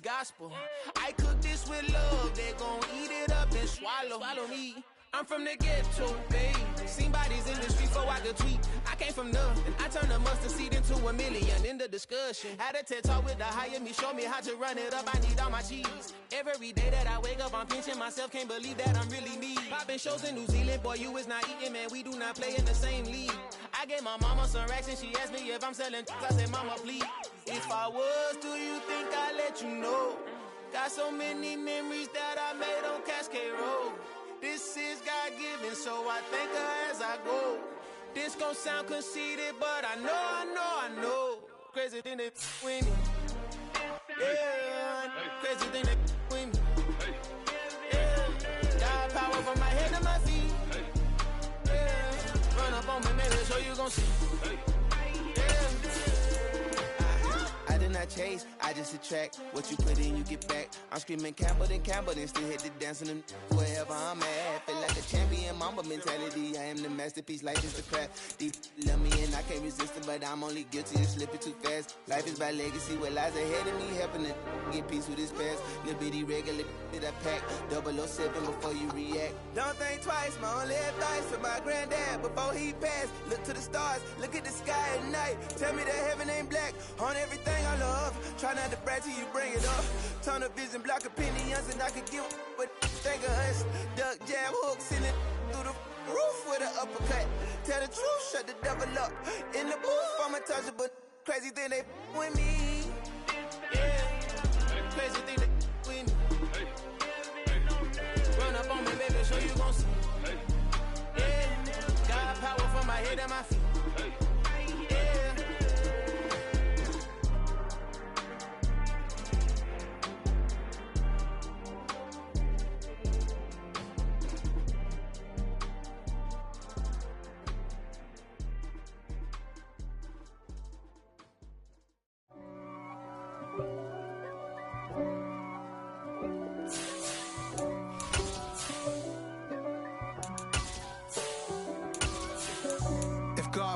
gospel. I cook this with love, they gon' eat it up and swallow me. I'm from the ghetto, babe. Seen bodies in the street before I could tweet. I came from nothing. I turned a mustard seed into $1 million in the discussion. Had a TED talk with the higher me, show me how to run it up. I need all my cheese. Every day that I wake up, I'm pinching myself. Can't believe that I'm really me. Popping shows in New Zealand, boy, you is not eating, man. We do not play in the same league. I gave my mama some racks and she asked me if I'm selling. I said, mama, please. If I was, do you think I'd let you know? Got so many memories that I made on Cascade Road. This is God-given, so I thank her as I go. This gon' sound conceited, but I know. Crazy thing that with me. Yeah, crazy thing that with me. Yeah, got power from my head to my feet. Yeah, run up on me, maybe so you gon' see. I did not chase, I just attract. What you put in, you get back. I'm screaming Campbell, then still hit the dancing and wherever I'm at. Feel like a champion, mamba mentality. I am the masterpiece, life is the craft. Deep love me and I can't resist it, but I'm only guilty of slipping too fast. Life is by legacy, what lies ahead of me, helping to get peace with this past. Little bitty regular that I pack, 007 before you react. Don't think twice, my only advice for my granddad before he passed. Look to the stars, look at the sky at night. Tell me that heaven ain't black on everything I love. Try not to brag till you bring it up. Tunnel vision, block opinions, and I could give what think of us. Duck, jab, hook, send it through the roof with an uppercut. Tell the truth, shut the devil up. In the booth, I'm untouchable. Crazy thing they with me. Yeah, crazy thing they with me. Run up on me, baby, so you gon' see. Yeah, got power from my head and my feet.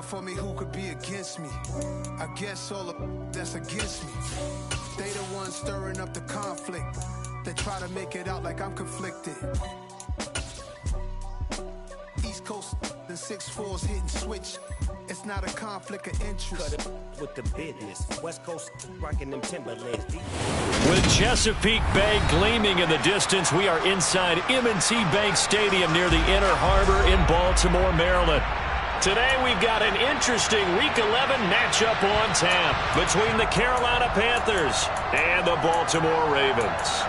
For me, who could be against me? I guess all of that's against me. They the ones stirring up the conflict. They try to make it out like I'm conflicted. East Coast, the 6'4s hitting switch. It's not a conflict of interest. Cut it with the business. West Coast rocking them Timberlands. With Chesapeake Bay gleaming in the distance, we are inside M&T Bank Stadium near the Inner Harbor in Baltimore, Maryland. Today we've got an interesting Week 11 matchup on tap between the Carolina Panthers and the Baltimore Ravens.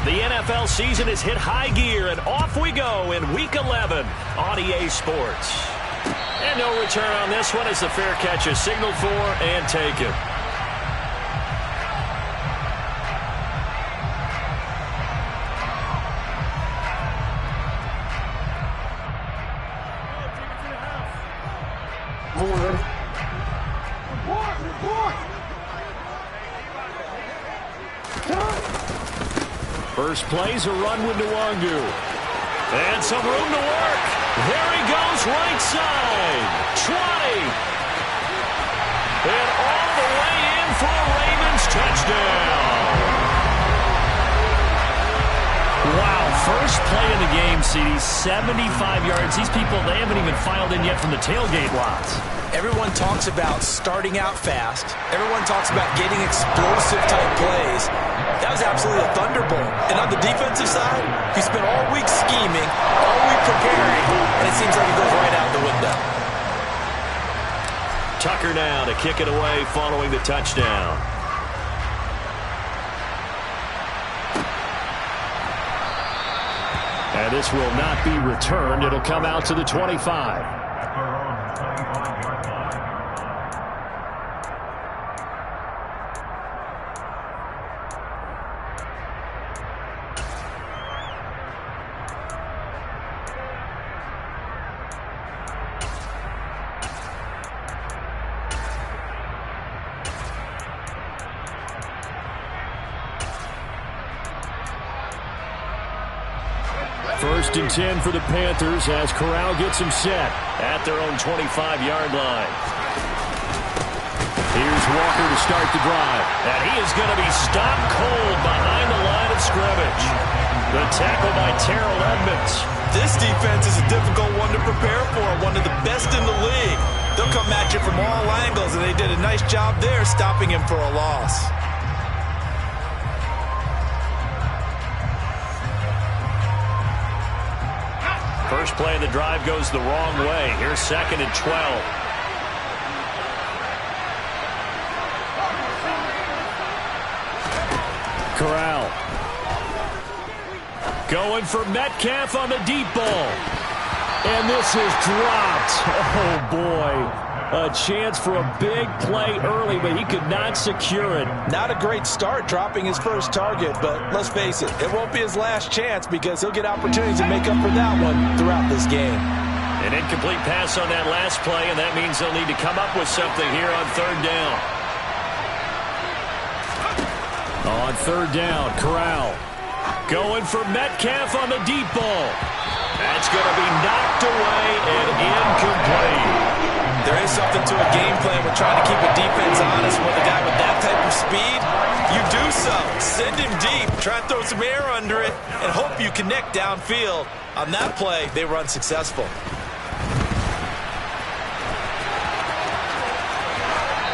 The NFL season has hit high gear, and off we go in Week 11 on EA Sports. And no return on this one as the fair catch is signaled for and taken. First play's a run with Nwangu. And some room to work. There he goes, right side. 20. And all the way in for a Ravens touchdown. Wow, first play of the game, CD, 75 yards. These people, they haven't even filed in yet from the tailgate lots. Everyone talks about starting out fast. Everyone talks about getting explosive-type plays. That was absolutely a thunderbolt. And on the defensive side, he spent all week scheming, all week preparing, and it seems like it goes right out the window. Tucker now to kick it away following the touchdown. And this will not be returned. It'll come out to the 25. First and 10 for the Panthers as Corral gets him set at their own 25-yard line. Here's Walker to start the drive. And he is going to be stopped cold behind the line of scrimmage. The tackle by Terrell Edmunds. This defense is a difficult one to prepare for, one of the best in the league. They'll come at you from all angles, and they did a nice job there stopping him for a loss. First play of the drive goes the wrong way. Here's 2nd and 12. Corral. Going for Metcalf on the deep ball. And this is dropped. Oh, boy. A chance for a big play early, but he could not secure it. Not a great start dropping his first target, but let's face it, it won't be his last chance because he'll get opportunities to make up for that one throughout this game. An incomplete pass on that last play, and that means they'll need to come up with something here on 3rd down. On 3rd down, Corral. Going for Metcalf on the deep ball. That's going to be knocked away and incomplete. There is something to a game plan with trying to keep a defense honest with a guy with that type of speed. You do so. Send him deep. Try and throw some air under it and hope you connect downfield. On that play, they were unsuccessful.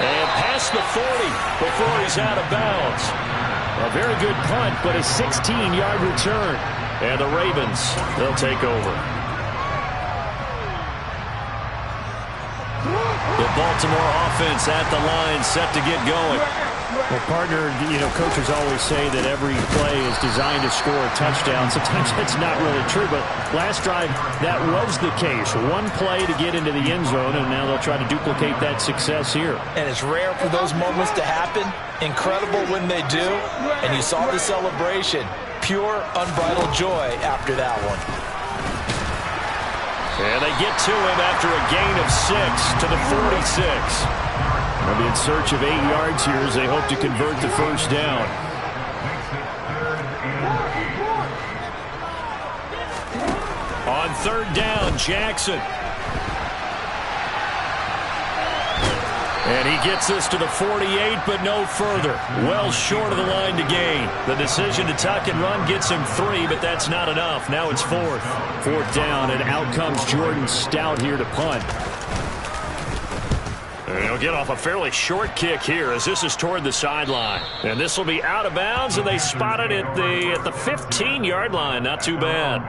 And past the 40 before he's out of bounds. A very good punt, but a 16-yard return. And the Ravens, they'll take over. The Baltimore offense at the line, set to get going. Well, partner, coaches always say that every play is designed to score a touchdown. Sometimes that's not really true, but last drive, that was the case. One play to get into the end zone, and now they'll try to duplicate that success here. And it's rare for those moments to happen. Incredible when they do. And you saw the celebration. Pure, unbridled joy after that one. And they get to him after a gain of 6 to the 46. They'll be in search of 8 yards here as they hope to convert the first down. On 3rd down, Jackson. And he gets us to the 48, but no further. Well short of the line to gain. The decision to tuck and run gets him 3, but that's not enough. Now it's 4th. 4th down, and out comes Jordan Stout here to punt. And he'll get off a fairly short kick here as this is toward the sideline. And this will be out of bounds, and they spot it at the 15-yard line. Not too bad.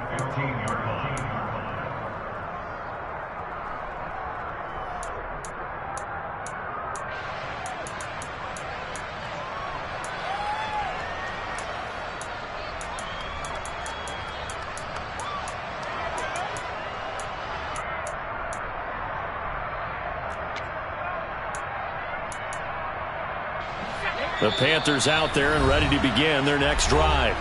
The Panthers out there and ready to begin their next drive.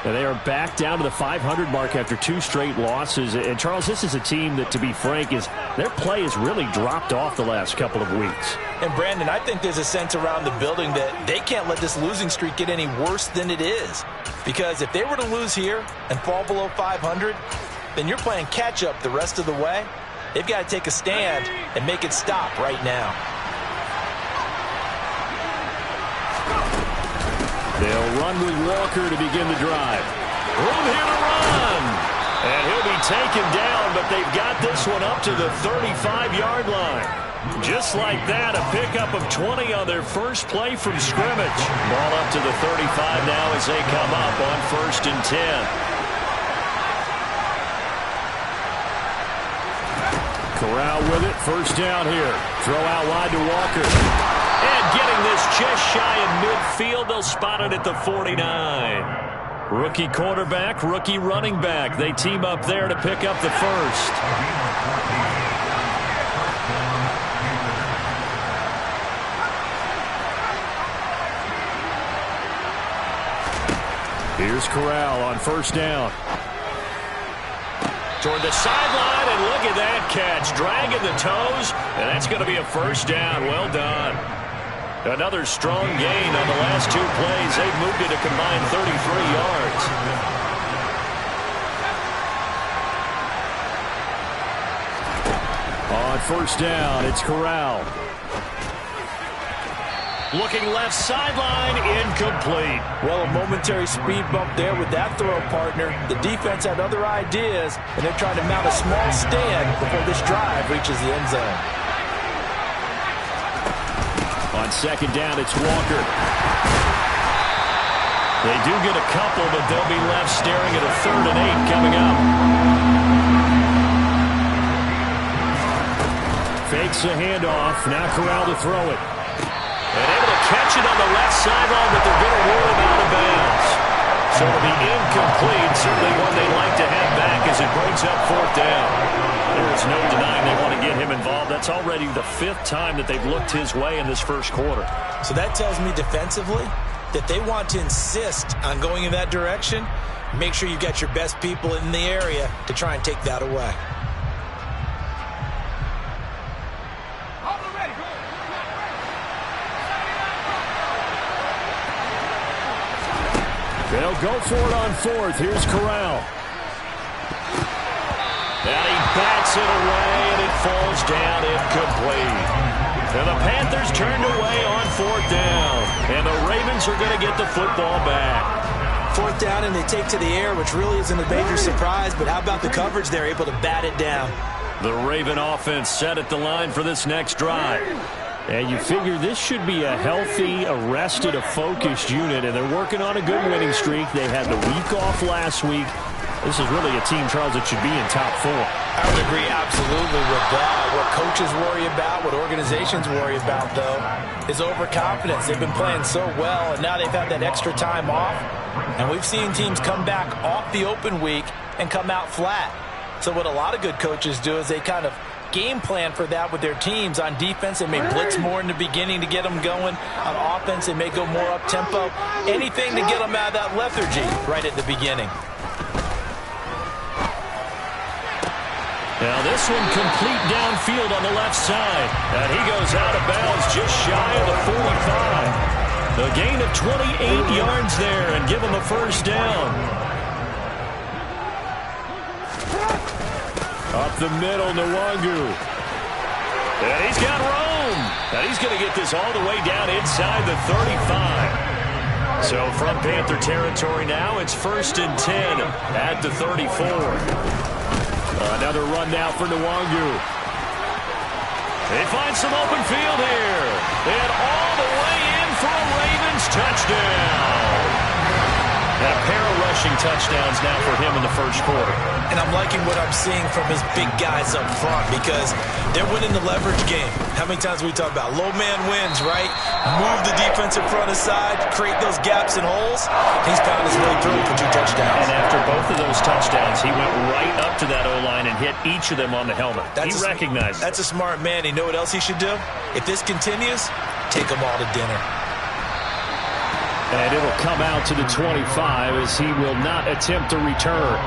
And they are back down to the 500 mark after 2 straight losses. And, Charles, this is a team that, to be frank, their play has really dropped off the last couple of weeks. And, Brandon, I think there's a sense around the building that they can't let this losing streak get any worse than it is. Because if they were to lose here and fall below 500, then you're playing catch-up the rest of the way. They've got to take a stand and make it stop right now. They'll run with Walker to begin the drive. Room here to run. And he'll be taken down, but they've got this one up to the 35-yard line. Just like that, a pickup of 20 on their first play from scrimmage. Ball up to the 35 now as they come up on 1st and 10. Corral with it. First down here. Throw out wide to Walker. And getting this just shy of midfield, they'll spot it at the 49. Rookie quarterback, rookie running back. They team up there to pick up the first. Here's Corral on first down. Toward the sideline, and look at that catch. Dragging the toes, and that's going to be a first down. Well done. Another strong gain on the last 2 plays. They've moved it a combined 33 yards. first down. It's Corral. Looking left sideline, incomplete. Well, a momentary speed bump there with that throw partner. The defense had other ideas, and they're trying to mount a small stand before this drive reaches the end zone. On second down, it's Walker. They do get a couple, but they'll be left staring at a 3rd and 8 coming up. Fakes the handoff. Now Corral to throw it. And able to catch it on the left sideline, but they're going to rule him out of bounds. So it'll be incomplete. Certainly one they'd like to have back as it brings up 4th down. There is no denying they want to get him involved. That's already the 5th time that they've looked his way in this first quarter. So that tells me defensively that they want to insist on going in that direction. Make sure you've got your best people in the area to try and take that away. They'll go for it on 4th. Here's Corral. And he bats it away, and it falls down incomplete. And the Panthers turned away on 4th down. And the Ravens are going to get the football back. 4th down, and they take to the air, which really isn't a major surprise. But how about the coverage? They're able to bat it down. The Raven offense set at the line for this next drive. And you figure this should be a healthy, a focused unit, and they're working on a good winning streak. They had the week off last week. This is really a team, Charles, that should be in top 4. I would agree absolutely with that. What coaches worry about, what organizations worry about, though, is overconfidence. They've been playing so well, and now they've had that extra time off. And we've seen teams come back off the open week and come out flat. So what a lot of good coaches do is they kind of game plan for that with their teams. On defense, they may blitz more in the beginning to get them going. On offense, they may go more up-tempo. Anything to get them out of that lethargy right at the beginning. Now this one complete downfield on the left side. And he goes out of bounds just shy of the 45. The gain of 28 yards there and give him a first down. Up the middle, Nwangu. And he's got room. And he's going to get this all the way down inside the 35. So from Panther territory now, it's 1st and 10 at the 34. Another run now for Nwangu. They find some open field here. And all the way in for a Ravens touchdown. And a pair of rushing touchdowns now for him in the first quarter. And I'm liking what I'm seeing from his big guys up front because they're winning the leverage game. How many times we talk about low man wins, right? Move the defensive front aside, create those gaps and holes. He's found his way through for 2 touchdowns. And after both of those touchdowns, he went right up to that O-line and hit each of them on the helmet. He recognized it. That's a smart man. You know what else he should do? If this continues, take them all to dinner. And it'll come out to the 25 as he will not attempt to return.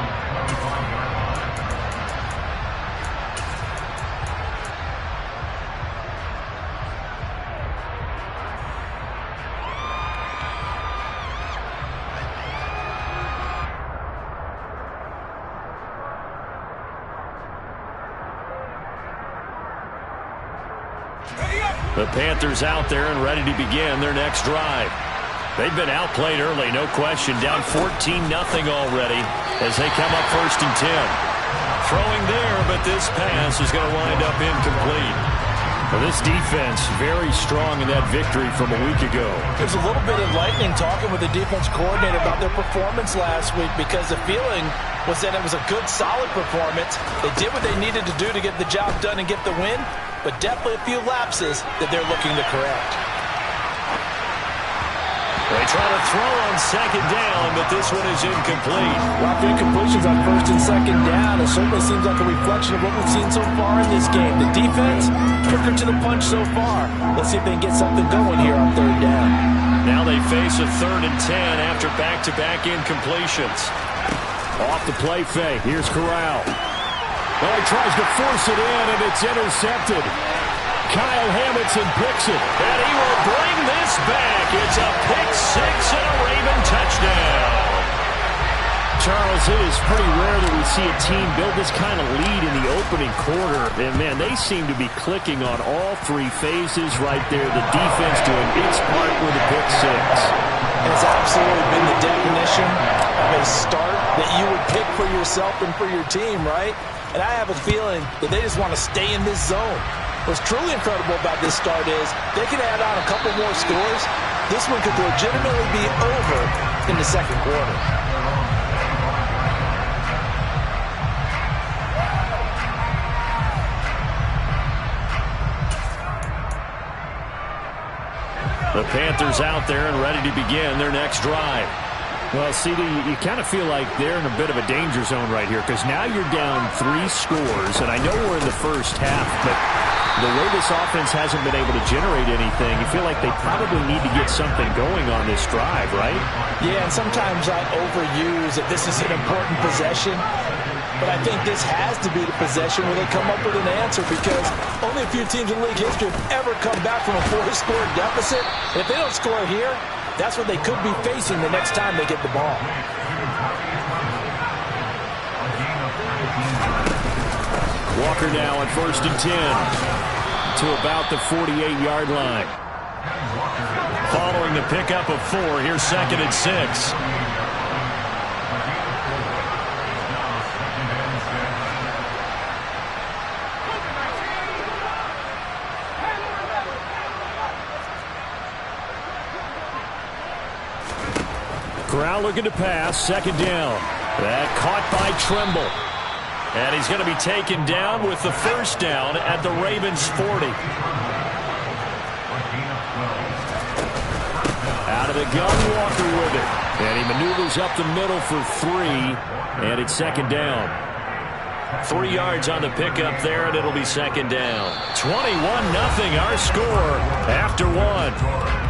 The Panthers out there and ready to begin their next drive. They've been outplayed early, no question. Down 14-0 already as they come up 1st and 10. Throwing there, but this pass is going to wind up incomplete. Well, this defense very strong in that victory from a week ago. There's a little bit of lightning talking with the defense coordinator about their performance last week because the feeling was that it was a good, solid performance. They did what they needed to do to get the job done and get the win, but definitely a few lapses that they're looking to correct. They try to throw on 2nd down, but this one is incomplete. Lots of incompletions on 1st and 2nd down. It certainly seems like a reflection of what we've seen so far in this game. The defense, quicker to the punch so far. Let's see if they can get something going here on 3rd down. Now they face a 3rd and 10 after back-to-back incompletions. Off the play fake. Here's Corral. Well, he tries to force it in, and it's intercepted. Kyle Hamilton picks it. And he will bring this back. It's a pick 6 and a Raven touchdown. Charles, it is pretty rare that we see a team build this kind of lead in the opening quarter. And, man, they seem to be clicking on all three phases right there. The defense doing its part with a pick six. It's absolutely been the definition of a start that you would pick for yourself and for your team, right? And I have a feeling that they just want to stay in this zone. What's truly incredible about this start is they can add on a couple more scores. This one could legitimately be over in the second quarter. The Panthers out there and ready to begin their next drive. Well, CD, you kind of feel like they're in a bit of a danger zone right here because now you're down 3 scores, and I know we're in the first half, but the way this offense hasn't been able to generate anything, you feel like they probably need to get something going on this drive, right? Yeah, and sometimes I overuse that this is an important possession, but I think this has to be the possession where they come up with an answer because only a few teams in league history have ever come back from a 4-score deficit. And if they don't score here, that's what they could be facing the next time they get the ball. Walker now on 1st and 10 to about the 48-yard line. Following the pickup of 4, here's 2nd and 6. Corral looking to pass, 2nd down. That caught by Tremble. And he's going to be taken down with the 1st down at the Ravens 40. Out of the gun, Walker with it. And he maneuvers up the middle for 3. And it's 2nd down. 3 yards on the pickup there, and it'll be 2nd down. 21-0 our score after 1.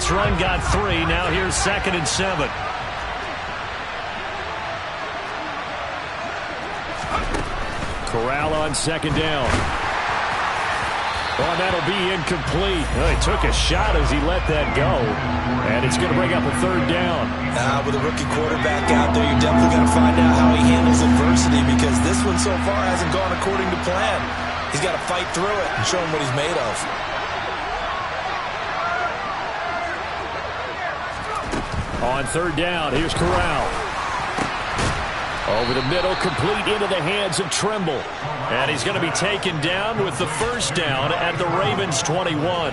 Run got 3. Now here's 2nd and 7. Corral on 2nd down. Oh, that'll be incomplete. Well, he took a shot as he let that go. And it's going to bring up a 3rd down. With a rookie quarterback out there, you're definitely going to find out how he handles adversity because this one so far hasn't gone according to plan. He's got to fight through it and show him what he's made of. On 3rd down, here's Corral. Over the middle, complete into the hands of Tremble. And he's going to be taken down with the 1st down at the Ravens 21.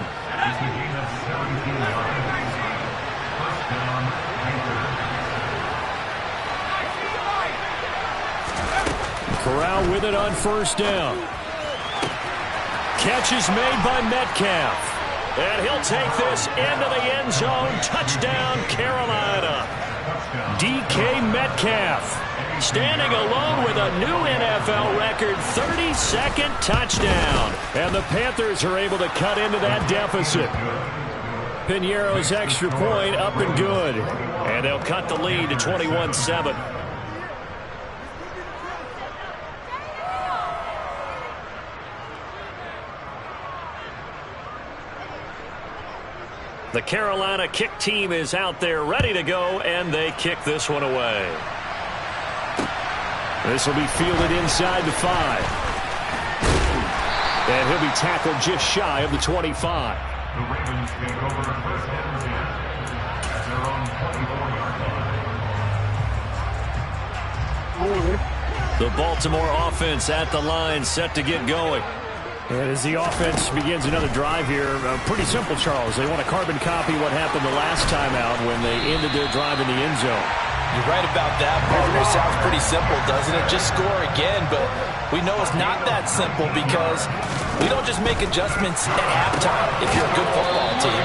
Corral with it on 1st down. Catch is made by Metcalf. And he'll take this into the end zone. Touchdown, Carolina. DK Metcalf standing alone with a new NFL record, 32nd touchdown. And the Panthers are able to cut into that deficit. Piñeiro's extra point up and good. And they'll cut the lead to 21-7. The Carolina kick team is out there ready to go, and they kick this one away. This will be fielded inside the 5. And he'll be tackled just shy of the 25. The Ravens take over first and 10 at their own 24-yard line. The Baltimore offense at the line, set to get going. And as the offense begins another drive here, pretty simple, Charles. They want to carbon copy what happened the last time out when they ended their drive in the end zone. You're right about that, partner. Sounds pretty simple, doesn't it? Just score again, but we know it's not that simple because we don't just make adjustments at halftime if you're a good football team.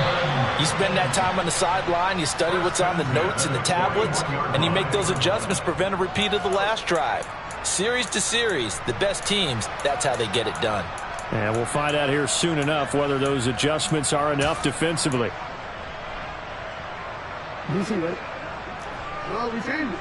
You spend that time on the sideline, you study what's on the notes and the tablets, and you make those adjustments to prevent a repeat of the last drive. Series to series, the best teams, that's how they get it done. And we'll find out here soon enough whether those adjustments are enough defensively. Well, we changed it.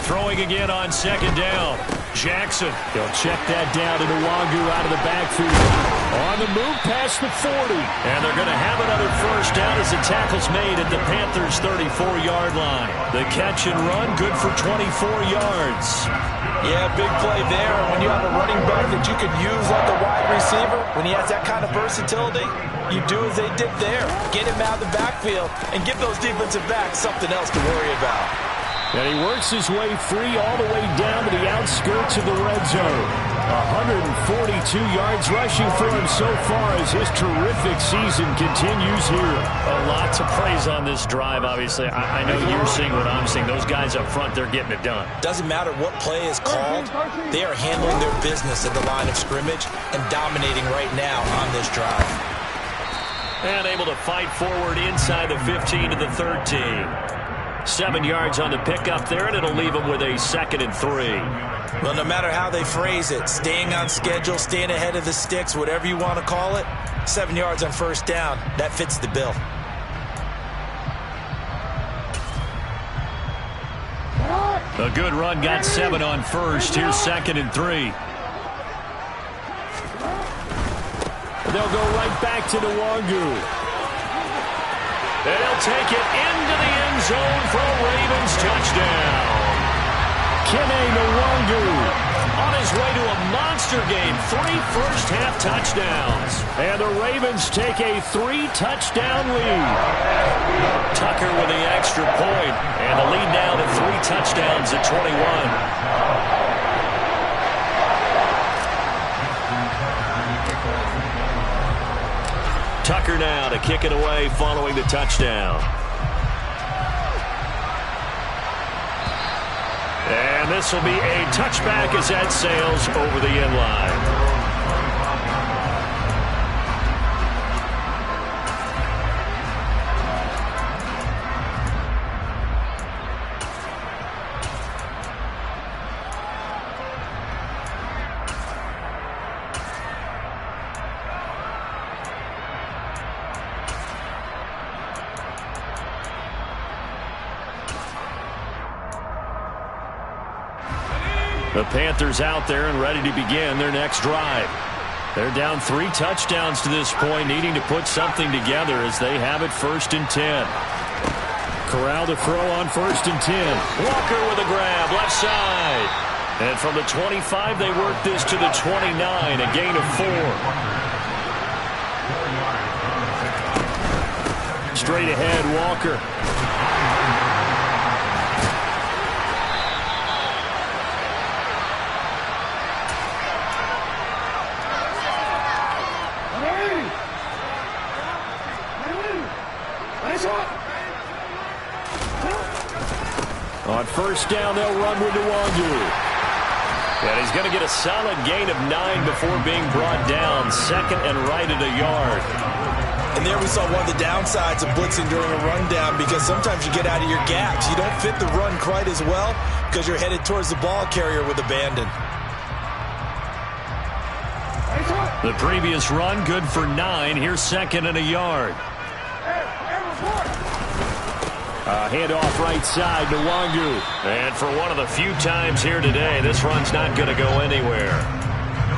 Throwing again on second down. Jackson. They'll check that down to Nwangu out of the backfield. On the move past the 40. And they're going to have another first down as the tackle's made at the Panthers' 34-yard line. The catch and run good for 24 yards. Yeah, big play there. When you have a running back that you could use like a wide receiver, when he has that kind of versatility, you do as they did there. Get him out of the backfield and give those defensive backs something else to worry about. And he works his way free all the way down to the outskirts of the red zone. 142 yards rushing for him so far as his terrific season continues here. A lot to praise on this drive, obviously. I know you're seeing what I'm seeing. Those guys up front, they're getting it done. Doesn't matter what play is called. They are handling their business at the line of scrimmage and dominating right now on this drive. And able to fight forward inside the 15 to the 13. 7 yards on the pickup there, and it'll leave them with a 2nd and 3. Well, no matter how they phrase it, staying on schedule, staying ahead of the sticks, whatever you want to call it, 7 yards on first down, that fits the bill. A good run got 7 on first. Here's 2nd and 3. They'll go right back to Nwangu. And he'll take it into the end zone for a Ravens touchdown. Kene Nwangu on his way to a monster game. 3 first-half touchdowns. And the Ravens take a 3-touchdown lead. Tucker with the extra point. And the lead now to 3 touchdowns at 21. Tucker now to kick it away following the touchdown. And this will be a touchback as that sails over the end line. The Panthers out there and ready to begin their next drive. They're down 3 touchdowns to this point, needing to put something together as they have it 1st and 10. Corral to throw on 1st and 10. Walker with a grab, left side. And from the 25, they work this to the 29, a gain of 4. Straight ahead, Walker. On 1st down, they'll run with Nwangu. And he's going to get a solid gain of 9 before being brought down. 2nd and right at a yard. And there we saw one of the downsides of blitzing during a rundown, because sometimes you get out of your gaps. You don't fit the run quite as well because you're headed towards the ball carrier with abandon. The previous run good for 9. Here's 2nd and a yard. Handoff right side, Nwangu. And for one of the few times here today, this run's not going to go anywhere.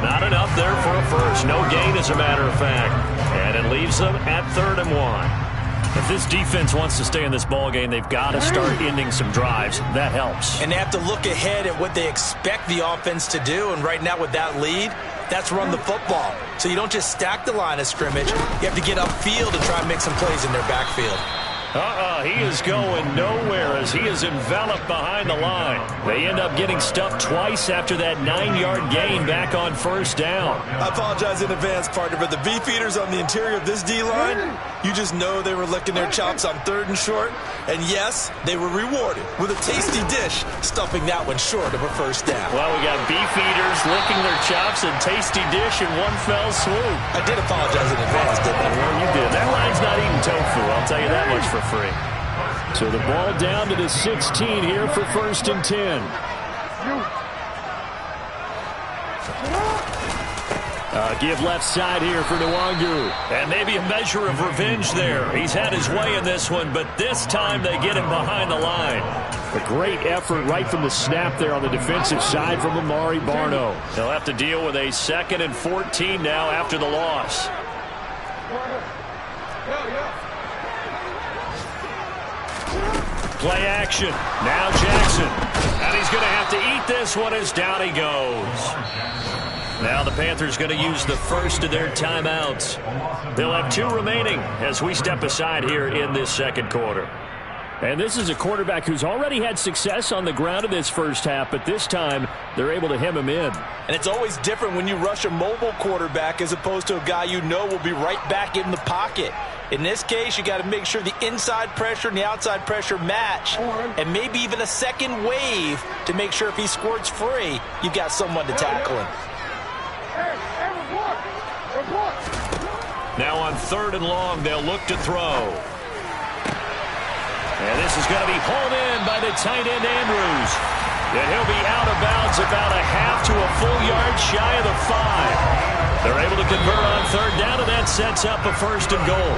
Not enough there for a first. No gain, as a matter of fact. And it leaves them at 3rd and 1. If this defense wants to stay in this ballgame, they've got to start ending some drives. That helps. And they have to look ahead at what they expect the offense to do. And right now with that lead, that's run the football. So you don't just stack the line of scrimmage. You have to get upfield and try and make some plays in their backfield. He is going nowhere as he is enveloped behind the line. They end up getting stuffed twice after that 9-yard gain back on first down. I apologize in advance, partner, but the beefeaters on the interior of this D-line, you just know they were licking their chops on 3rd and short. And yes, they were rewarded with a tasty dish, stuffing that one short of a first down. Well, we got beefeaters licking their chops and tasty dish in one fell swoop. I did apologize in advance, didn't I? Well, you did. That line's not eating tofu, I'll tell you that much for free. So the ball down to the 16 here for 1st and 10. Give left side here for Nwangu. And maybe a measure of revenge there. He's had his way in this one, but this time they get him behind the line. A great effort right from the snap there on the defensive side from Amari Barno. They'll have to deal with a 2nd and 14 now after the loss. Play action. Now Jackson. And he's going to have to eat this one as down he goes. Now the Panthers going to use the first of their timeouts. They'll have 2 remaining as we step aside here in this 2nd quarter. And this is a quarterback who's already had success on the ground in this first half, but this time they're able to hem him in. And it's always different when you rush a mobile quarterback as opposed to a guy you know will be right back in the pocket. In this case, you got to make sure the inside pressure and the outside pressure match, and maybe even a second wave to make sure if he squirts free, you've got someone to tackle him. Now on 3rd and long, they'll look to throw. And this is going to be hauled in by the tight end, Andrews. And he'll be out of bounds about a half to a full yard shy of the 5. They're able to convert on 3rd down, and that sets up a 1st and goal.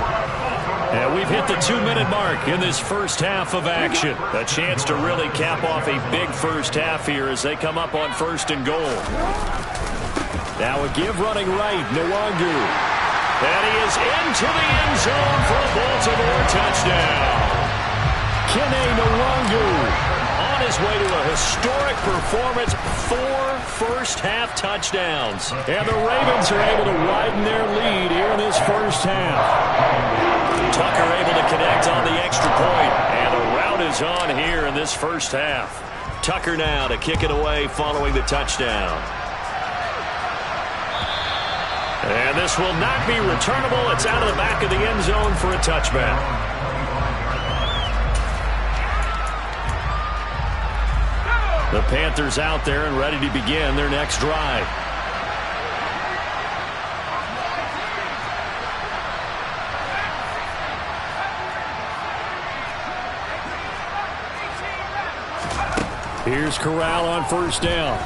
And we've hit the 2-minute mark in this first half of action. A chance to really cap off a big first half here as they come up on 1st and goal. Now a give running right, Nwangu. And he is into the end zone for a Baltimore touchdown. Kene Nwangu on his way to a historic performance, 4 first-half touchdowns. And the Ravens are able to widen their lead here in this first half. Tucker able to connect on the extra point, and the route is on here in this first half. Tucker now to kick it away following the touchdown. And this will not be returnable. It's out of the back of the end zone for a touchback. The Panthers out there and ready to begin their next drive. Here's Corral on 1st down.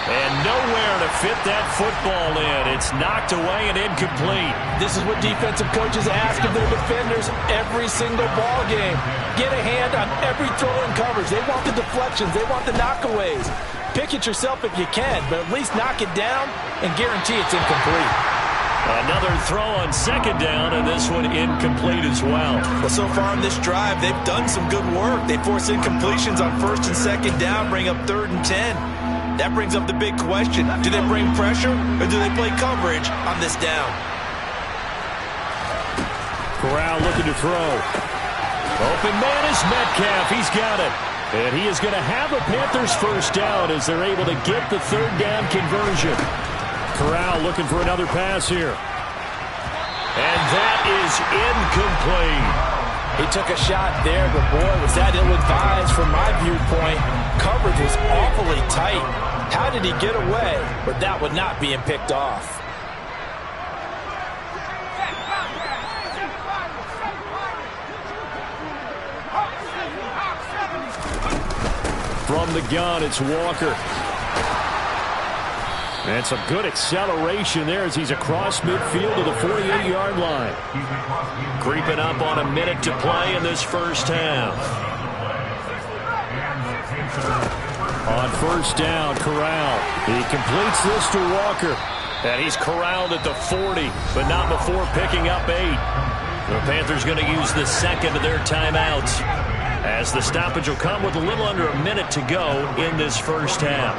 And nowhere to fit that football in. It's knocked away and incomplete. This is what defensive coaches ask of their defenders every single ball game. Get a hand on every throw and coverage. They want the deflections. They want the knockaways. Pick it yourself if you can, but at least knock it down and guarantee it's incomplete. Another throw on 2nd down, and this one incomplete as well. Well, so far on this drive, they've done some good work. They force incompletions on 1st and 2nd down, bring up 3rd and 10. That brings up the big question. Do they bring pressure or do they play coverage on this down? Corral looking to throw. Open man is Metcalf. He's got it. And he is going to have a Panthers first down as they're able to get the 3rd down conversion. Corral looking for another pass here. And that is incomplete. He took a shot there, but boy, was that ill-advised from my viewpoint. Coverage was awfully tight. How did he get away? But that would not being picked off. From the gun, it's Walker. And some good acceleration there as he's across midfield to the 48-yard line. Creeping up on a minute to play in this first half. On 1st down, Corral. He completes this to Walker. And he's corralled at the 40, but not before picking up 8. The Panthers going to use the 2nd of their timeouts, as the stoppage will come with a little under a minute to go in this first half.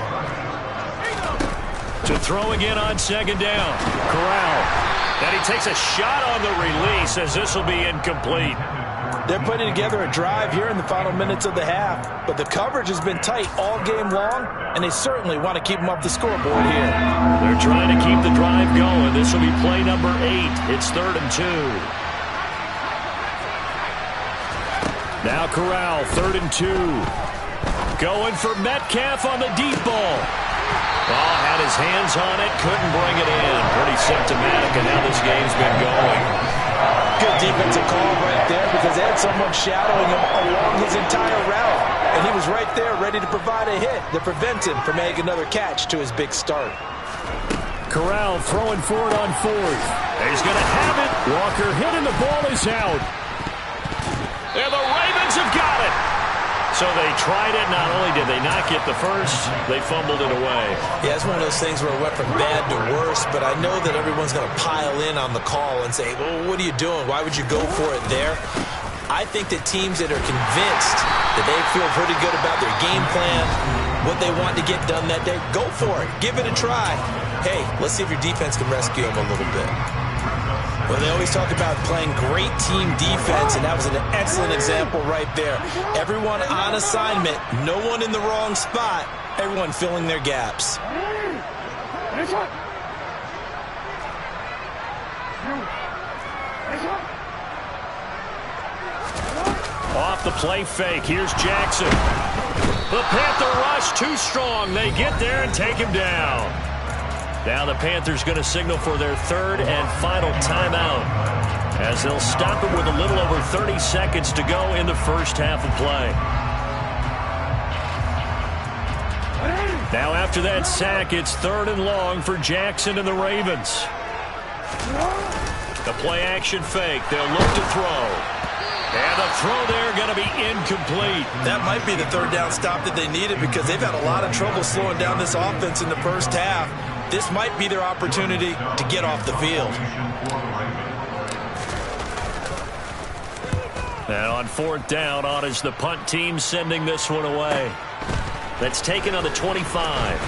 To throw again on 2nd down. Corral. And he takes a shot on the release as this will be incomplete. They're putting together a drive here in the final minutes of the half, but the coverage has been tight all game long, and they certainly want to keep them off the scoreboard here. They're trying to keep the drive going. This will be play number 8. It's 3rd and 2. Now Corral, 3rd and 2. Going for Metcalf on the deep ball. Oh, had his hands on it, couldn't bring it in. Pretty symptomatic of how this game's been going. Good defensive call right there because they had someone shadowing him along his entire route. And he was right there ready to provide a hit that prevents him from making another catch to his big start. Corral throwing for it on 4th. He's going to have it. Walker hitting the ball is out. And the Ravens have got it. So they tried it. Not only did they not get the first, they fumbled it away. Yeah, it's one of those things where it went from bad to worse, but I know that everyone's going to pile in on the call and say, well, what are you doing? Why would you go for it there? I think that teams that are convinced that they feel pretty good about their game plan, what they want to get done that day, go for it. Give it a try. Hey, let's see if your defense can rescue them a little bit. Well, they always talk about playing great team defense, and that was an excellent example right there. Everyone on assignment, no one in the wrong spot, everyone filling their gaps. Off the play fake, here's Jackson. The Panther rush too strong. They get there and take him down. Now the Panthers going to signal for their 3rd and final timeout as they'll stop it with a little over 30 seconds to go in the first half of play. Now after that sack, it's 3rd and long for Jackson and the Ravens. The play action fake. They'll look to throw. And the throw there going to be incomplete. That might be the 3rd down stop that they needed because they've had a lot of trouble slowing down this offense in the first half. This might be their opportunity to get off the field. And on 4th down, on is the punt team sending this one away. That's taken on the 25.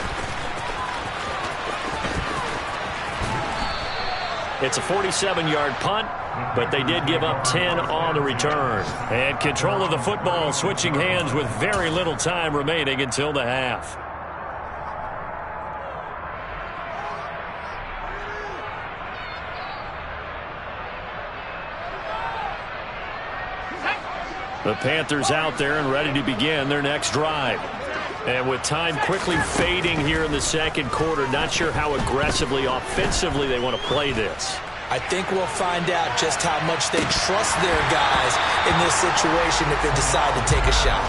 It's a 47-yard punt, but they did give up 10 on the return. And control of the football switching hands with very little time remaining until the half. The Panthers out there and ready to begin their next drive. And with time quickly fading here in the second quarter, not sure how aggressively, offensively they want to play this. I think we'll find out just how much they trust their guys in this situation if they decide to take a shot.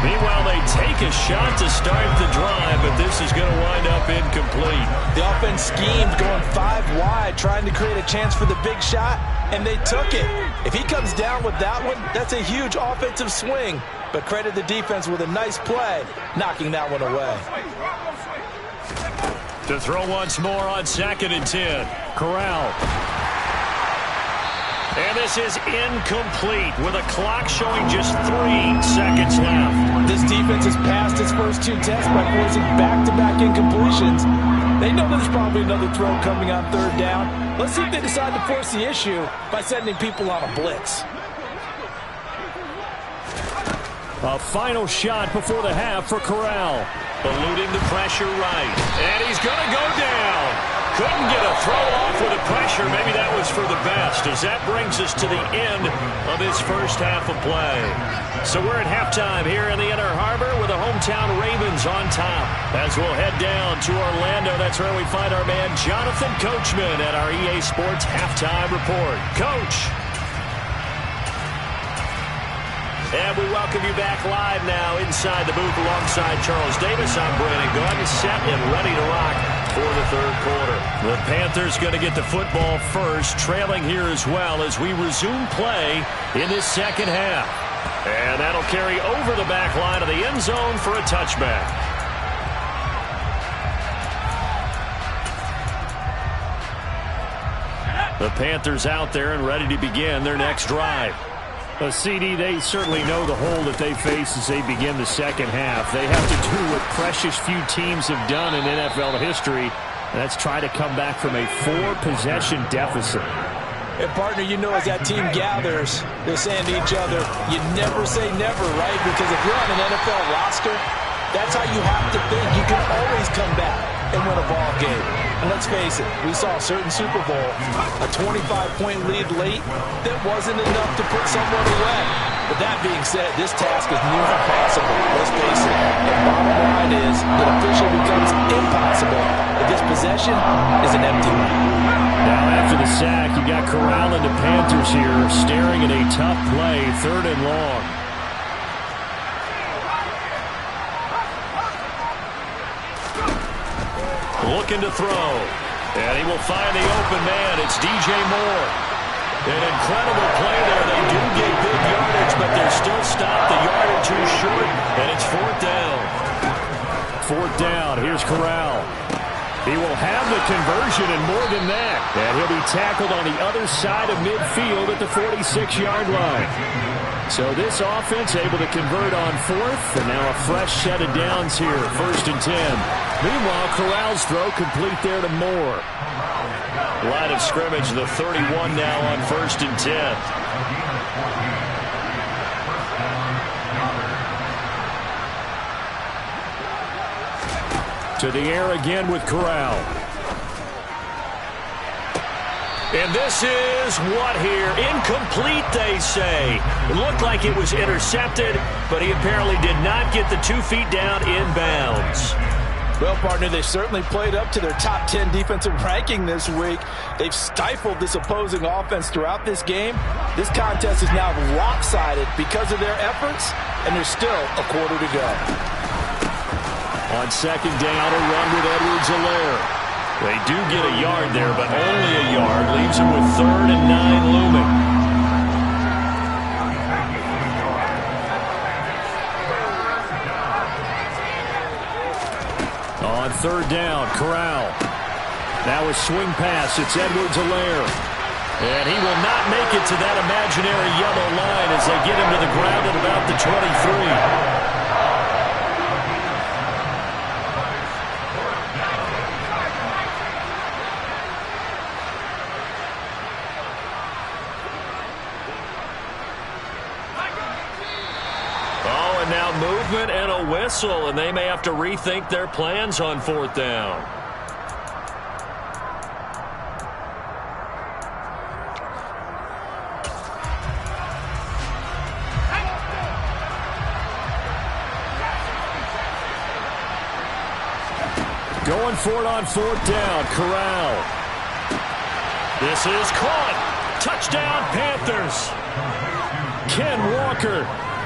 Meanwhile, they take a shot to start the drive, but this is going to wind up incomplete. The offense schemed going 5 wide, trying to create a chance for the big shot, and they took it. If he comes down with that one, that's a huge offensive swing. But credit the defense with a nice play, knocking that one away. To throw once more on 2nd and 10. Corral. And this is incomplete with a clock showing just 3 seconds left. This defense has passed its first 2 tests by forcing back-to-back incompletions. They know there's probably another throw coming on 3rd down. Let's see if they decide to force the issue by sending people on a blitz. A final shot before the half for Corral. Eluding the pressure right. And he's going to go down. Couldn't get a throw off with the pressure. Maybe that was for the best, as that brings us to the end of this first half of play. So we're at halftime here in the Inner Harbor with the hometown Ravens on top. As we'll head down to Orlando, that's where we find our man Jonathan Coachman at our EA Sports Halftime Report. Coach. And we welcome you back live now inside the booth alongside Charles Davis. I'm Brandon Gaudin, set and ready to rock for the 3rd quarter. The Panthers going to get the football first, trailing here as well as we resume play in this second half. And that'll carry over the back line of the end zone for a touchback. The Panthers out there and ready to begin their next drive. CD, they certainly know the hole that they face as they begin the second half. They have to do what precious few teams have done in NFL history, Let's try to come back from a 4-possession deficit. And, partner, you know, as that team gathers, they're saying to each other, you never say never, right? Because if you're on an NFL roster, that's how you have to think. You can always come back and win a ball game. And let's face it, we saw a certain Super Bowl, a 25-point lead late that wasn't enough to put someone away. But that being said, this task is near impossible. Let's face it. The bottom line is it officially becomes impossible if this possession is an empty one. Now after the sack, you got Corral and the Panthers here staring at a tough play, 3rd and long. Looking to throw. And he will find the open man. It's DJ Moore. An incredible play there. They do get good yardage, but they're still stopped a yard or two short, and it's 4th down. 4th down. Here's Corral. He will have the conversion and more than that. And he'll be tackled on the other side of midfield at the 46-yard line. So this offense able to convert on 4th, and now a fresh set of downs here, 1st and 10. Meanwhile, Corral's throw complete there to Moore. Line of scrimmage, the 31 now on 1st and 10. To the air again with Corral. And this is what here? Incomplete, they say. It looked like it was intercepted, but he apparently did not get the 2 feet down in bounds. Well, partner, they certainly played up to their top 10 defensive ranking this week. They've stifled this opposing offense throughout this game. This contest is now lopsided because of their efforts, and there's still a quarter to go. On 2nd down, a run with Edwards-Helaire. They do get a yard there, but only a yard. Leaves them with 3rd and 9 looming. On 3rd down, Corral. Now a swing pass. It's Edwards-Helaire. And he will not make it to that imaginary yellow line as they get him to the ground at about the 23. Movement and a whistle, and they may have to rethink their plans on 4th down. Going for it on 4th down, Corral. This is caught. Touchdown, Panthers. Ken Walker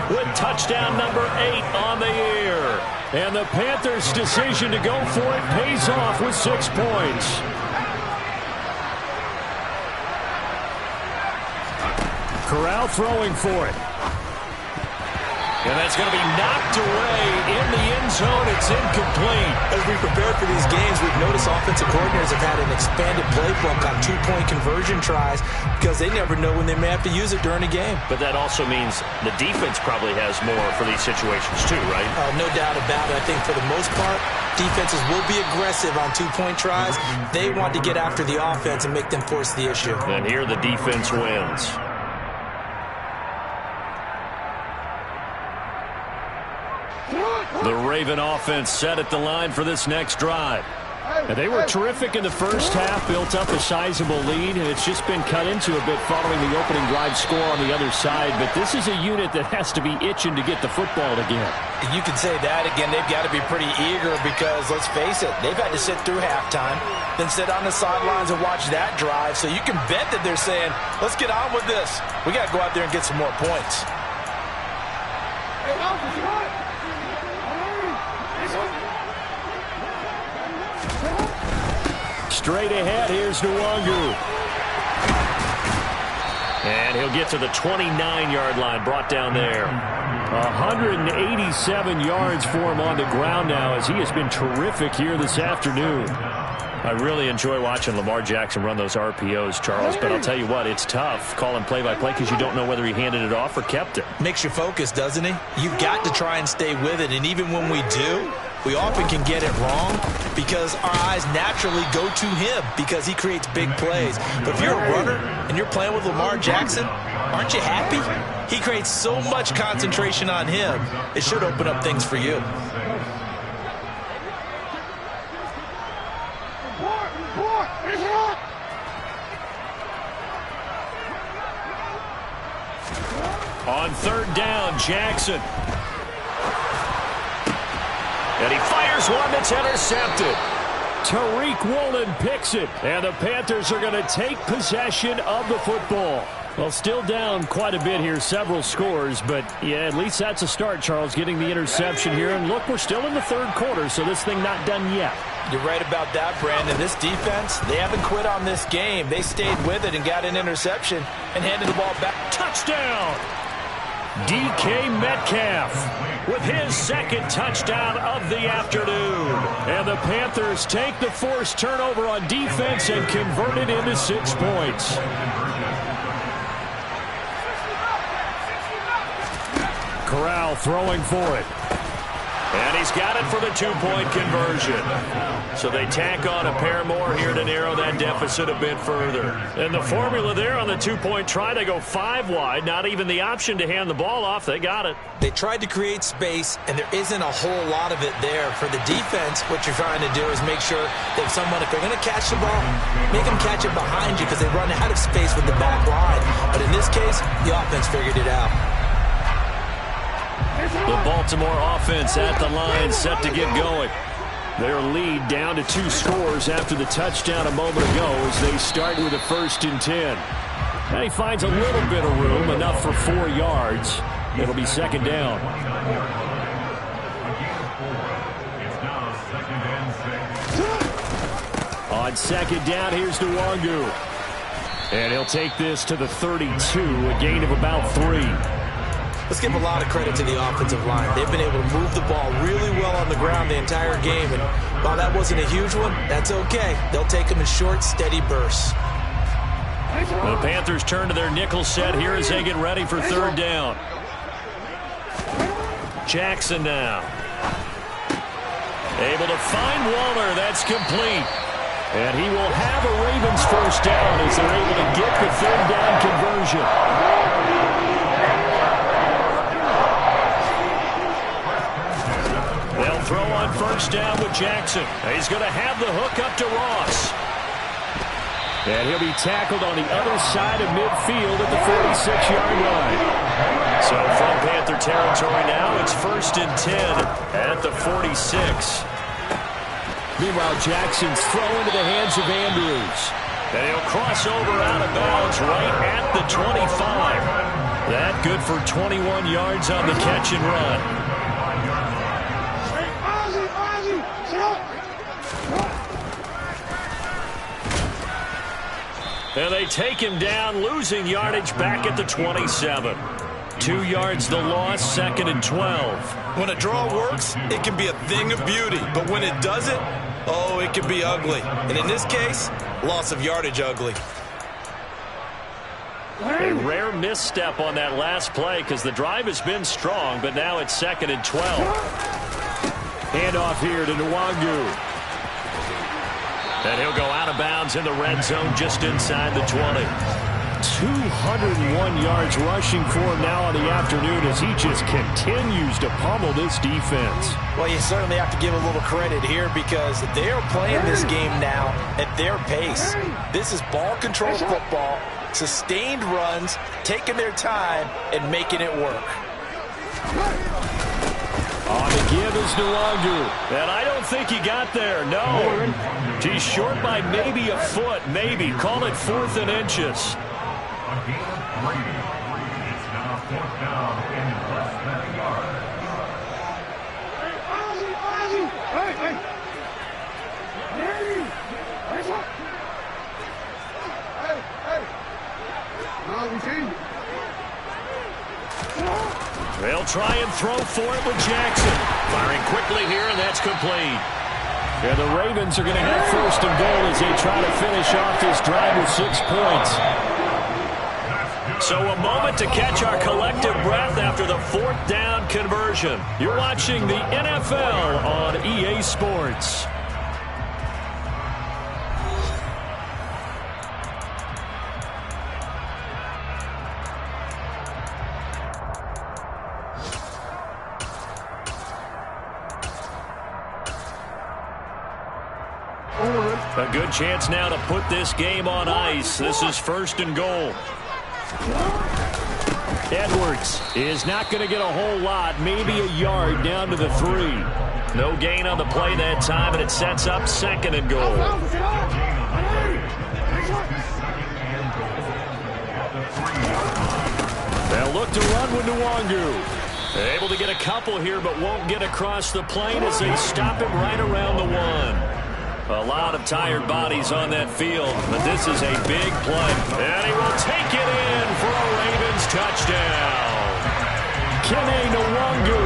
with touchdown number 8 on the year. And the Panthers' decision to go for it pays off with 6 points. Corral throwing for it. And that's going to be knocked away in the end zone. It's incomplete. As we prepare for these games, we've noticed offensive coordinators have had an expanded playbook on 2-point conversion tries because they never know when they may have to use it during a game. But that also means the defense probably has more for these situations too, right? No doubt about it. I think for the most part, defenses will be aggressive on 2-point tries. They want to get after the offense and make them force the issue. And here the defense wins. The Raven offense set at the line for this next drive. And they were terrific in the first half, built up a sizable lead, and it's just been cut into a bit following the opening drive score on the other side. But this is a unit that has to be itching to get the football again. You can say that again. They've got to be pretty eager because, let's face it, they've had to sit through halftime, then sit on the sidelines and watch that drive. So you can bet that they're saying, let's get on with this. We got to go out there and get some more points. Straight ahead, here's Nwangu. And he'll get to the 29-yard line, brought down there. 187 yards for him on the ground now as he has been terrific here this afternoon. I really enjoy watching Lamar Jackson run those RPOs, Charles, but I'll tell you what, it's tough calling play-by-play because you don't know whether he handed it off or kept it. Makes you focus, doesn't he? You've got to try and stay with it, and even when we do, we often can get it wrong because our eyes naturally go to him because he creates big plays. But if you're a runner and you're playing with Lamar Jackson, aren't you happy? He creates so much concentration on him, it should open up things for you. On third down, Jackson. And he fires one that's intercepted. Tariq Woolen picks it, and the Panthers are going to take possession of the football. Well, still down quite a bit here, several scores, but yeah, at least that's a start, Charles, getting the interception here. And look, we're still in the third quarter, so this thing not done yet. You're right about that, Brandon. This defense, they haven't quit on this game. They stayed with it and got an interception and handed the ball back. Touchdown! DK Metcalf with his second touchdown of the afternoon. And the Panthers take the forced turnover on defense and convert it into 6 points. Corral throwing for it. And he's got it for the 2-point conversion. So they tack on a pair more here to narrow that deficit a bit further. And the formula there on the 2-point try, they go 5 wide. Not even the option to hand the ball off. They got it. They tried to create space, and there isn't a whole lot of it there. For the defense, what you're trying to do is make sure that someone, if they're going to catch the ball, make them catch it behind you because they run out of space with the back line. But in this case, the offense figured it out. The Baltimore offense at the line, set to get going. Their lead down to 2 scores after the touchdown a moment ago as they start with a 1st and 10. And he finds a little bit of room, enough for 4 yards. It'll be 2nd down. On 2nd down, here's Nwangu. And he'll take this to the 32, a gain of about 3. Let's give a lot of credit to the offensive line. They've been able to move the ball really well on the ground the entire game. And while that wasn't a huge one, that's okay. They'll take them in short, steady bursts. The Panthers turn to their nickel set here as they get ready for 3rd down. Jackson now. Able to find Waller. That's complete. And he will have a Ravens 1st down as they're able to get the 3rd down conversion. They'll throw on 1st down with Jackson. He's going to have the hook up to Ross. And he'll be tackled on the other side of midfield at the 46-yard line. So from Panther territory now, it's 1st and 10 at the 46. Meanwhile, Jackson's throw into the hands of Andrews. And he'll cross over out of bounds right at the 25. That good for 21 yards on the catch and run. And they take him down, losing yardage back at the 27. 2 yards the loss, 2nd and 12. When a draw works, it can be a thing of beauty. But when it doesn't, oh, it can be ugly. And in this case, loss of yardage ugly. A rare misstep on that last play because the drive has been strong, but now it's 2nd and 12. Handoff here to Nwangu. And he'll go out of bounds in the red zone just inside the 20. 201 yards rushing for him now on the afternoon as he just continues to pummel this defense. Well, you certainly have to give a little credit here because they are playing this game now at their pace. This is ball control football, sustained runs, taking their time, and making it work. On the give is Nwangu. And I don't think he got there, no. He's short by maybe a foot, maybe. Call it 4th and inches. It's now 4th down and less than a yard. They'll try and throw for it with Jackson. Firing quickly here, and that's complete. And the Ravens are going to have 1st and goal as they try to finish off this drive with 6 points. So a moment to catch our collective breath after the 4th down conversion. You're watching the NFL on EA Sports. A good chance now to put this game on ice. This is 1st and goal. Edwards is not going to get a whole lot, maybe a yard down to the 3. No gain on the play that time, and it sets up 2nd and goal. They'll look to run with Nwangu. Able to get a couple here, but won't get across the plane as they stop him right around the 1. A lot of tired bodies on that field, but this is a big play. And he will take it in for a Ravens touchdown. Kene Nwangu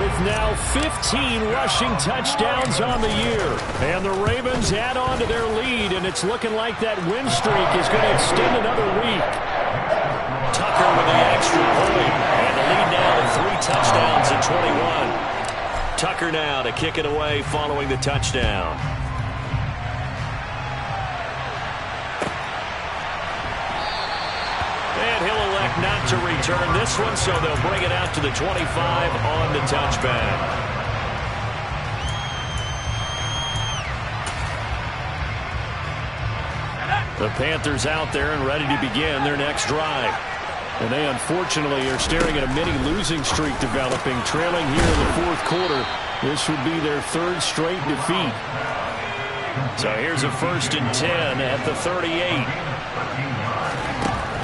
with now 15 rushing touchdowns on the year. And the Ravens add on to their lead, and it's looking like that win streak is going to extend another week. Tucker with the extra point, and the lead now to 3 touchdowns at 21. Tucker now to kick it away following the touchdown. And he'll elect not to return this one, so they'll bring it out to the 25 on the touchback. The Panthers out there and ready to begin their next drive. And they unfortunately are staring at a mini losing streak developing, trailing here in the 4th quarter. This would be their 3rd straight defeat. So here's a 1st and 10 at the 38.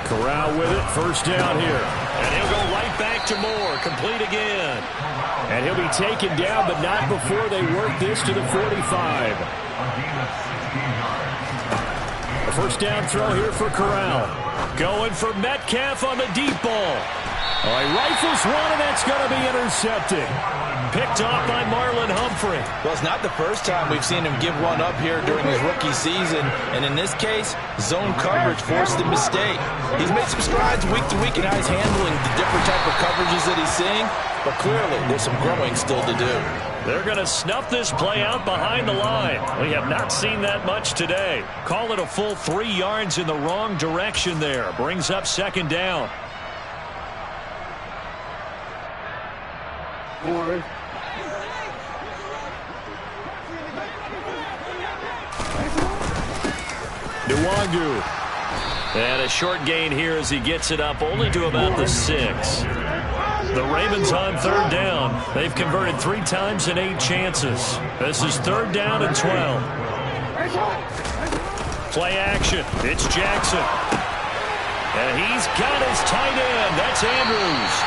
Corral with it, 1st down here. And he'll go right back to Moore, complete again. And he'll be taken down, but not before they work this to the 45. A 1st down throw here for Corral. Going for Metcalf on the deep ball. Oh, he rifles one, and that's going to be intercepted. Picked off by Marlon Humphrey. Well, it's not the first time we've seen him give one up here during his rookie season. And in this case, zone coverage forced the mistake. He's made some strides week to week in how he's handling the different type of coverages that he's seeing. But clearly, there's some growing still to do. They're going to snuff this play out behind the line. We have not seen that much today. Call it a full 3 yards in the wrong direction there. Brings up 2nd down. Nwangu. And a short gain here as he gets it up only to about the 6. The Ravens on 3rd down. They've converted 3 times in 8 chances. This is 3rd down and 12. Play action. It's Jackson. And he's got his tight end. That's Andrews.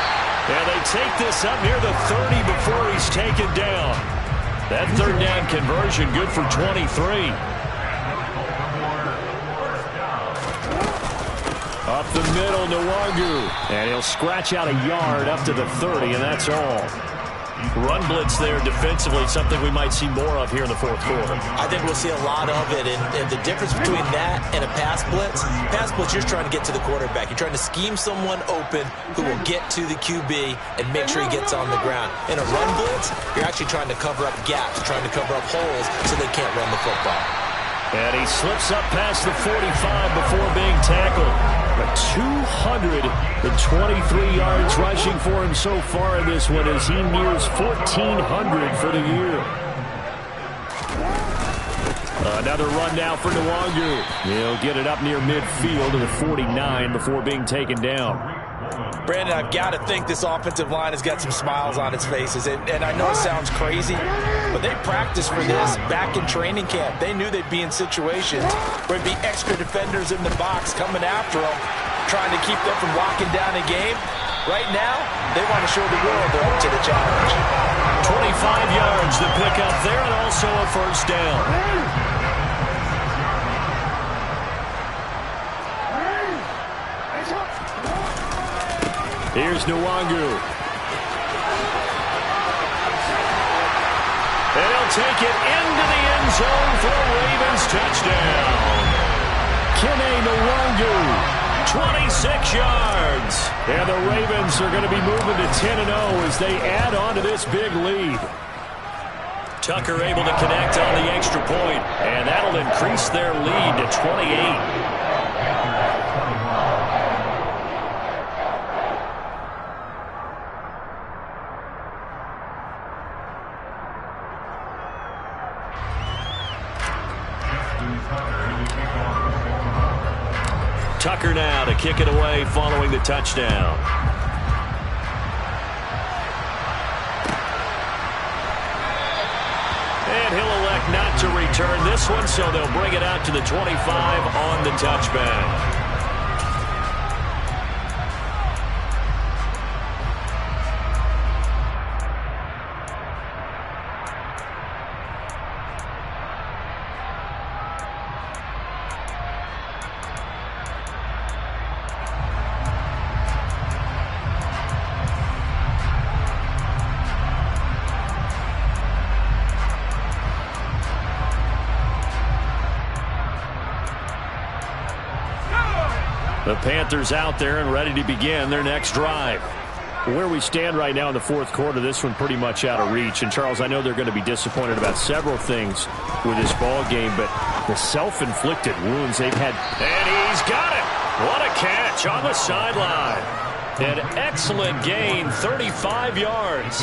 And they take this up near the 30 before he's taken down. That 3rd down conversion good for 23. Up the middle, Nwangu. And he'll scratch out a yard up to the 30, and that's all. Run blitz there defensively, something we might see more of here in the 4th quarter. I think we'll see a lot of it, and the difference between that and a pass blitz, you're just trying to get to the quarterback. You're trying to scheme someone open who will get to the QB and make sure he gets on the ground. In a run blitz, you're actually trying to cover up gaps, trying to cover up holes so they can't run the football. And he slips up past the 45 before being tackled. But 223 yards rushing for him so far in this one as he nears 1,400 for the year. Another run now for Nwangu. He'll get it up near midfield to the 49 before being taken down. Brandon, I've got to think this offensive line has got some smiles on its faces. And I know it sounds crazy, but they practiced for this back in training camp. They knew they'd be in situations where there'd be extra defenders in the box coming after them, trying to keep them from locking down a game. Right now, they want to show the world they're up to the challenge. 25 yards to pick up there, and also a 1st down. Here's Nwangu. And he'll take it into the end zone for a Ravens touchdown. Kene Nwangu 26 yards. And the Ravens are going to be moving to 10-0 as they add on to this big lead. Tucker able to connect on the extra point, and that'll increase their lead to 28. Tucker now to kick it away following the touchdown. And he'll elect not to return this one, so they'll bring it out to the 25 on the touchback. The Panthers out there and ready to begin their next drive. Where we stand right now in the fourth quarter, this one pretty much out of reach. And, Charles, I know they're going to be disappointed about several things with this ball game, but the self-inflicted wounds they've had. And he's got it. What a catch on the sideline. An excellent gain, 35 yards.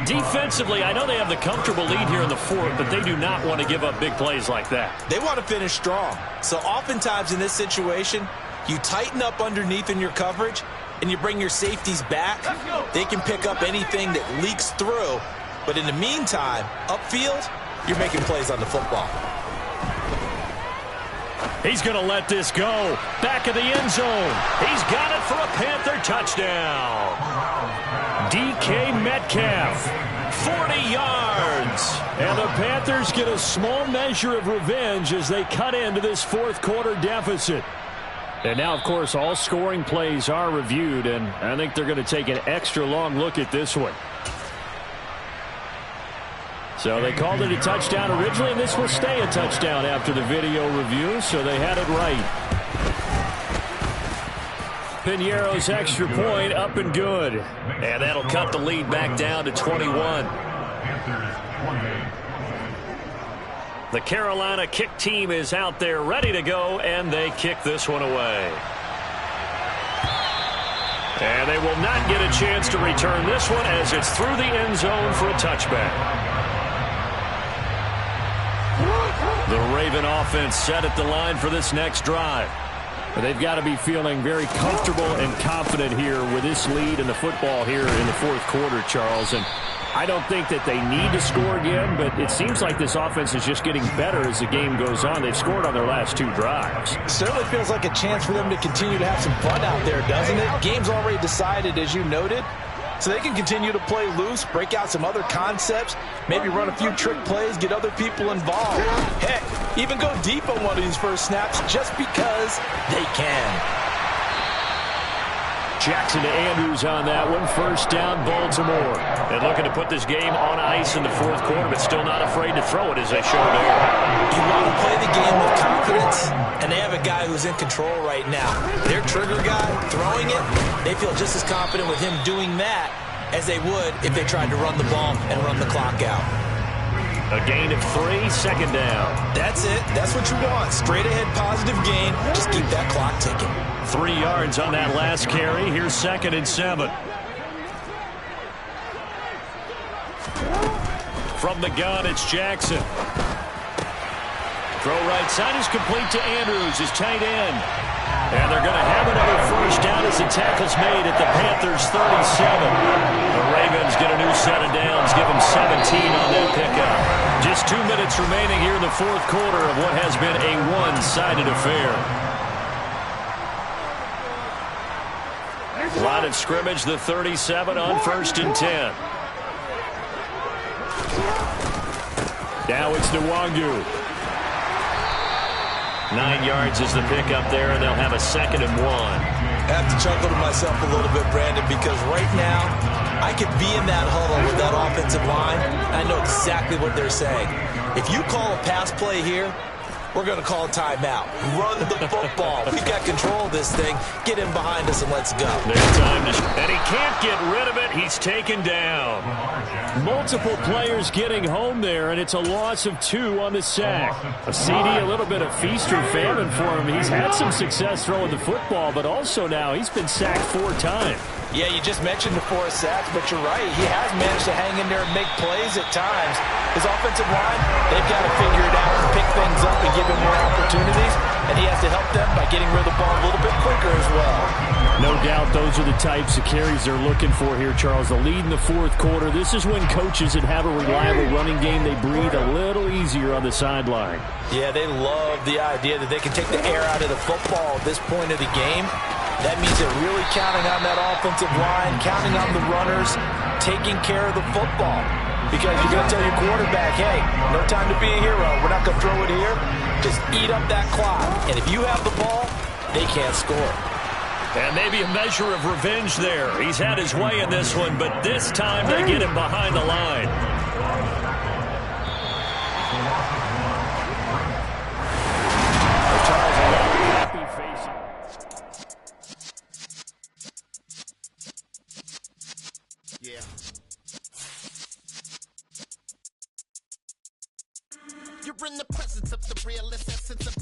Defensively, I know they have the comfortable lead here in the fourth, but they do not want to give up big plays like that. They want to finish strong. So oftentimes in this situation, you tighten up underneath in your coverage, and you bring your safeties back. They can pick up anything that leaks through. But in the meantime, upfield, you're making plays on the football. He's going to let this go. Back of the end zone. He's got it for a Panther touchdown. DK Metcalf, 40 yards. And the Panthers get a small measure of revenge as they cut into this fourth quarter deficit. And now, of course, all scoring plays are reviewed, and I think they're going to take an extra long look at this one. So they called it a touchdown originally, and this will stay a touchdown after the video review, so they had it right. Piñeiro's extra point up and good. And that'll cut the lead back down to 21. The Carolina kick team is out there ready to go, and they kick this one away. And they will not get a chance to return this one as it's through the end zone for a touchback. The Raven offense set at the line for this next drive. They've got to be feeling very comfortable and confident here with this lead in the football here in the fourth quarter, Charles. And I don't think that they need to score again, but it seems like this offense is just getting better as the game goes on. They've scored on their last two drives. Certainly feels like a chance for them to continue to have some fun out there, doesn't it? Game's already decided, as you noted. So they can continue to play loose, break out some other concepts, maybe run a few trick plays, get other people involved. Heck, even go deep on one of these first snaps just because they can. Jackson to Andrews on that one. First down, Baltimore. And looking to put this game on ice in the fourth quarter, but still not afraid to throw it as they show there. You want to play the game with confidence, and they have a guy who's in control right now. Their trigger guy, throwing it, they feel just as confident with him doing that as they would if they tried to run the ball and run the clock out. A gain of 3, second down. That's it. That's what you want. Straight ahead positive gain. Just keep that clock ticking. 3 yards on that last carry. Here's 2nd and 7. From the gun, it's Jackson. Throw right side is complete to Andrews, his tight end. And they're going to have another first down as the tackle's made at the Panthers' 37. The Ravens get a new set of downs, give them 17 on that pickup. Just 2 minutes remaining here in the fourth quarter of what has been a one-sided affair. Line of scrimmage, the 37 on 1st and 10. Now it's Nwangu. 9 yards is the pickup there, and they'll have a 2nd and 1. I have to chuckle to myself a little bit, Brandon, because right now I could be in that huddle with that offensive line, and I know exactly what they're saying. If you call a pass play here, we're going to call a timeout. Run the football. We've got control of this thing. Get him behind us and let's go. There's time to and he can't get rid of it. He's taken down. Multiple players getting home there, and it's a loss of 2 on the sack. A CD, a little bit of feast or famine for him. He's had some success throwing the football, but also now he's been sacked 4 times. Yeah, you just mentioned the 4 sacks, but you're right. He has managed to hang in there and make plays at times. His offensive line, they've got to figure it out and pick things up and give him more opportunities, and he has to help them by getting rid of the ball a little bit quicker as well. No doubt those are the types of carries they're looking for here, Charles. The lead in the 4th quarter. This is when coaches that have a reliable running game, they breathe a little easier on the sideline. Yeah, they love the idea that they can take the air out of the football at this point of the game. That means they're really counting on that offensive line, counting on the runners, taking care of the football. Because you're going to tell your quarterback, hey, no time to be a hero. We're not going to throw it here. Just eat up that clock. And if you have the ball, they can't score. And maybe a measure of revenge there. He's had his way in this one, but this time they get him behind the line. You're in the presence of the realest essence of